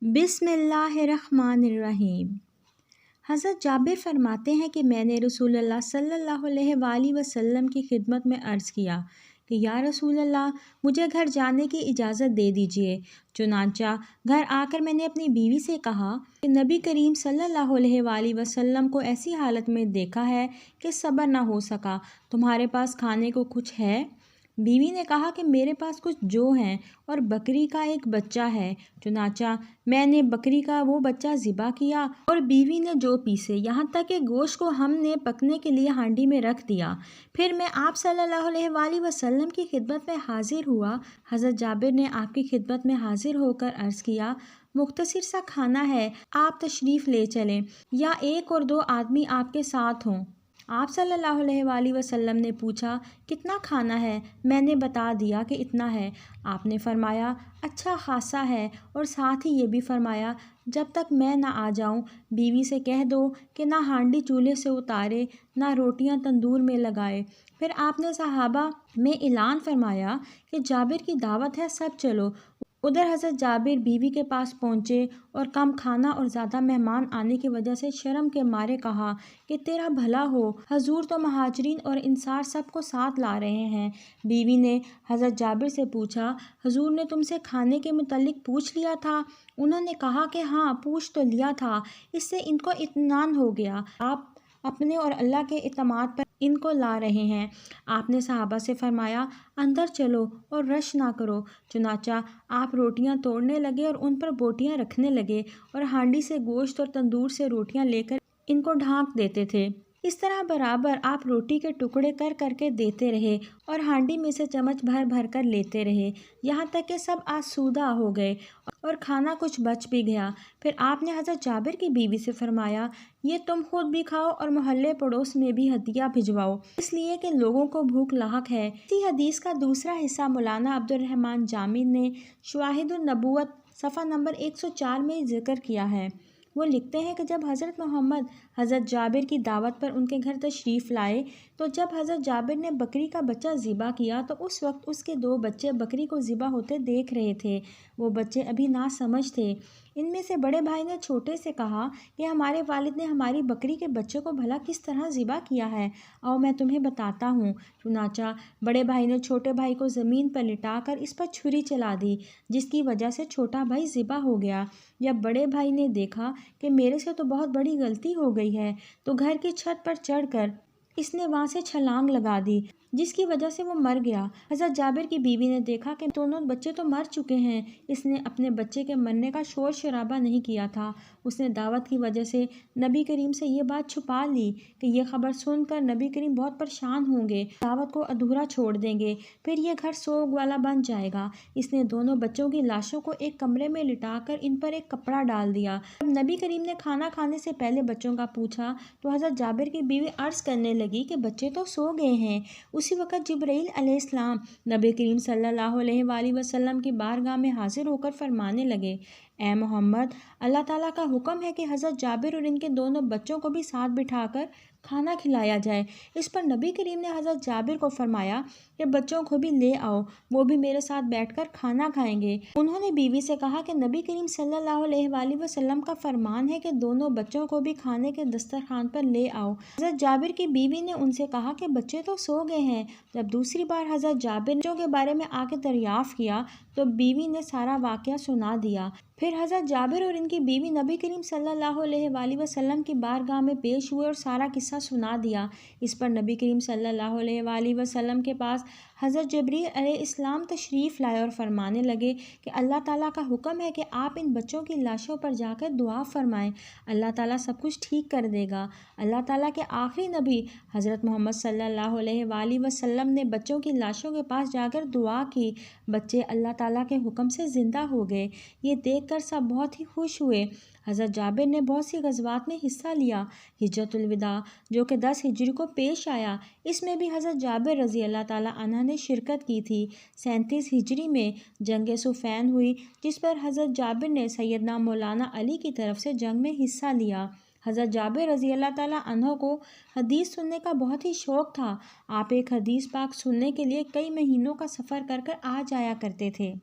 بسم اللہ الرحمن الرحیم۔ حضرت جابر فرماتے ہیں کہ میں نے رسول اللہ صلی اللہ علیہ وآلہ وسلم کی خدمت میں عرض کیا کہ یا رسول اللہ، مجھے گھر جانے کی اجازت دے دیجیے۔ چنانچہ گھر آ کر میں نے اپنی بیوی سے کہا کہ نبی کریم صلی اللہ علیہ وآلہ وسلم کو ایسی حالت میں دیکھا ہے کہ صبر نہ ہو سکا، تمہارے پاس کھانے کو کچھ ہے؟ بیوی نے کہا کہ میرے پاس کچھ جو ہیں اور بکری کا ایک بچہ ہے۔ چنانچہ میں نے بکری کا وہ بچہ ذبح کیا اور بیوی نے جو پیسے، یہاں تک کہ گوشت کو ہم نے پکنے کے لیے ہانڈی میں رکھ دیا۔ پھر میں آپ صلی اللہ علیہ وآلہ وسلم کی خدمت میں حاضر ہوا۔ حضرت جابر نے آپ کی خدمت میں حاضر ہو کر عرض کیا، مختصر سا کھانا ہے، آپ تشریف لے چلیں یا ایک اور دو آدمی آپ کے ساتھ ہوں۔ آپ صلی اللہ علیہ وآلہ وسلم نے پوچھا کتنا کھانا ہے؟ میں نے بتا دیا کہ اتنا ہے۔ آپ نے فرمایا اچھا خاصا ہے، اور ساتھ ہی یہ بھی فرمایا جب تک میں نہ آ جاؤں بیوی سے کہہ دو کہ نہ ہانڈی چولہے سے اتارے نہ روٹیاں تندور میں لگائے۔ پھر آپ نے صحابہ میں اعلان فرمایا کہ جابر کی دعوت ہے، سب چلو۔ ادھر حضرت جابر بیوی کے پاس پہنچے اور کم کھانا اور زیادہ مہمان آنے کی وجہ سے شرم کے مارے کہا کہ تیرا بھلا ہو، حضور تو مہاجرین اور انصار سب کو ساتھ لا رہے ہیں۔ بیوی نے حضرت جابر سے پوچھا، حضور نے تم سے کھانے کے متعلق پوچھ لیا تھا؟ انہوں نے کہا کہ ہاں پوچھ تو لیا تھا، اس سے ان کو اطمینان ہو گیا، آپ اپنے اور اللہ کے اعتماد پر ان کو لا رہے ہیں۔ آپ نے صحابہ سے فرمایا اندر چلو اور رش نہ کرو۔ چنانچہ آپ روٹیاں توڑنے لگے اور ان پر بوٹیاں رکھنے لگے اور ہانڈی سے گوشت اور تندور سے روٹیاں لے کر ان کو ڈھانک دیتے تھے۔ اس طرح برابر آپ روٹی کے ٹکڑے کر کر کے دیتے رہے اور ہانڈی میں سے چمچ بھر بھر کر لیتے رہے، یہاں تک کہ سب آسودہ ہو گئے اور کھانا کچھ بچ بھی گیا۔ پھر آپ نے حضرت جابر کی بیوی سے فرمایا یہ تم خود بھی کھاؤ اور محلے پڑوس میں بھی ہدیہ بھجواؤ، اس لیے کہ لوگوں کو بھوک لاحق ہے۔ اسی حدیث کا دوسرا حصہ مولانا عبدالرحمن جامع نے شواہد النبوت صفحہ نمبر 104 میں ذکر کیا ہے۔ وہ لکھتے ہیں کہ جب حضرت محمد حضرت جابر کی دعوت پر ان کے گھر تشریف لائے تو جب حضرت جابر نے بکری کا بچہ ذبح کیا تو اس وقت اس کے دو بچے بکری کو ذبح ہوتے دیکھ رہے تھے۔ وہ بچے ابھی ناسمجھ تھے۔ ان میں سے بڑے بھائی نے چھوٹے سے کہا کہ ہمارے والد نے ہماری بکری کے بچے کو بھلا کس طرح ذبح کیا ہے، آؤ میں تمہیں بتاتا ہوں۔ چنانچہ بڑے بھائی نے چھوٹے بھائی کو زمین پر لٹا کر اس پر چھری چلا دی، جس کی وجہ سے چھوٹا بھائی ذبح ہو گیا۔ جب بڑے بھائی نے دیکھا کہ میرے سے تو بہت بڑی غلطی ہو گئی ہے تو گھر کی چھت پر چڑھ کر اس نے وہاں سے چھلانگ لگا دی، جس کی وجہ سے وہ مر گیا۔ حضرت جابر کی بیوی نے دیکھا کہ دونوں بچے تو مر چکے ہیں، اس نے اپنے بچے کے مرنے کا شور شرابہ نہیں کیا تھا۔ اس نے دعوت کی وجہ سے نبی کریم سے یہ بات چھپا لی کہ یہ خبر سن کر نبی کریم بہت پریشان ہوں گے، دعوت کو ادھورا چھوڑ دیں گے، پھر یہ گھر سوگ والا بن جائے گا۔ اس نے دونوں بچوں کی لاشوں کو ایک کمرے میں لٹا کر ان پر ایک کپڑا ڈال دیا۔ جب نبی کریم نے کھانا کھانے سے پہلے بچوں کا پوچھا تو حضرت جابر کی بیوی عرض کرنے لگی کہ بچے تو سو گئے ہیں۔ اسی وقت جبرائیل علیہ السلام نبی کریم صلی اللہ علیہ وآلہ وسلم کی بارگاہ میں حاضر ہو کر فرمانے لگے، اے محمد، اللہ تعالیٰ کا حکم ہے کہ حضرت جابر اور ان کے دونوں بچوں کو بھی ساتھ بٹھا کر کھانا کھلایا جائے۔ اس پر نبی کریم نے حضرت جابر کو فرمایا کہ بچوں کو بھی لے آؤ، وہ بھی میرے ساتھ بیٹھ کر کھانا کھائیں گے۔ انہوں نے بیوی سے کہا کہ نبی کریم صلی اللہ علیہ وآلہ وسلم کا فرمان ہے کہ دونوں بچوں کو بھی کھانے کے دسترخوان پر لے آؤ۔ حضرت جابر کی بیوی نے ان سے کہا کہ بچے تو سو گئے ہیں۔ جب دوسری بار حضرت جابر نے بچوں کے بارے میں آ کے دریافت کیا تو بیوی نے سارا واقعہ سنا دیا۔ پھر حضرت جابر اور ان کی بیوی نبی کریم صلی اللہ علیہ وآلہ وسلم کی بارگاہ میں پیش ہوئے اور سارا قصہ سنا دیا۔ اس پر نبی کریم صلی اللہ علیہ وآلہ وسلم کے پاس حضرت جبرائیل علیہ السلام تشریف لائے اور فرمانے لگے کہ اللہ تعالیٰ کا حکم ہے کہ آپ ان بچوں کی لاشوں پر جا کر دعا فرمائیں، اللہ تعالیٰ سب کچھ ٹھیک کر دے گا۔ اللہ تعالیٰ کے آخری نبی حضرت محمد صلی اللہ علیہ وآلہ وسلم نے بچوں کی لاشوں کے پاس جا کر دعا کی، بچے اللہ تعالیٰ کے حکم سے زندہ ہو گئے۔ یہ دیکھ کر سب بہت ہی خوش ہوئے۔ حضرت جابر نے بہت سی غزوات میں حصہ لیا۔ ہجرت الوداع جو کہ 10 ہجری کو پیش آیا، اس میں بھی حضرت جابر رضی اللہ تعالیٰ عنہ نے شرکت کی تھی۔ 37 ہجری میں جنگ صفین ہوئی، جس پر حضرت جابر نے سیدنا مولانا علی کی طرف سے جنگ میں حصہ لیا۔ حضرت جابر رضی اللہ تعالیٰ عنہ کو حدیث سننے کا بہت ہی شوق تھا۔ آپ ایک حدیث پاک سننے کے لیے کئی مہینوں کا سفر کر کر آ جایا کرتے تھے۔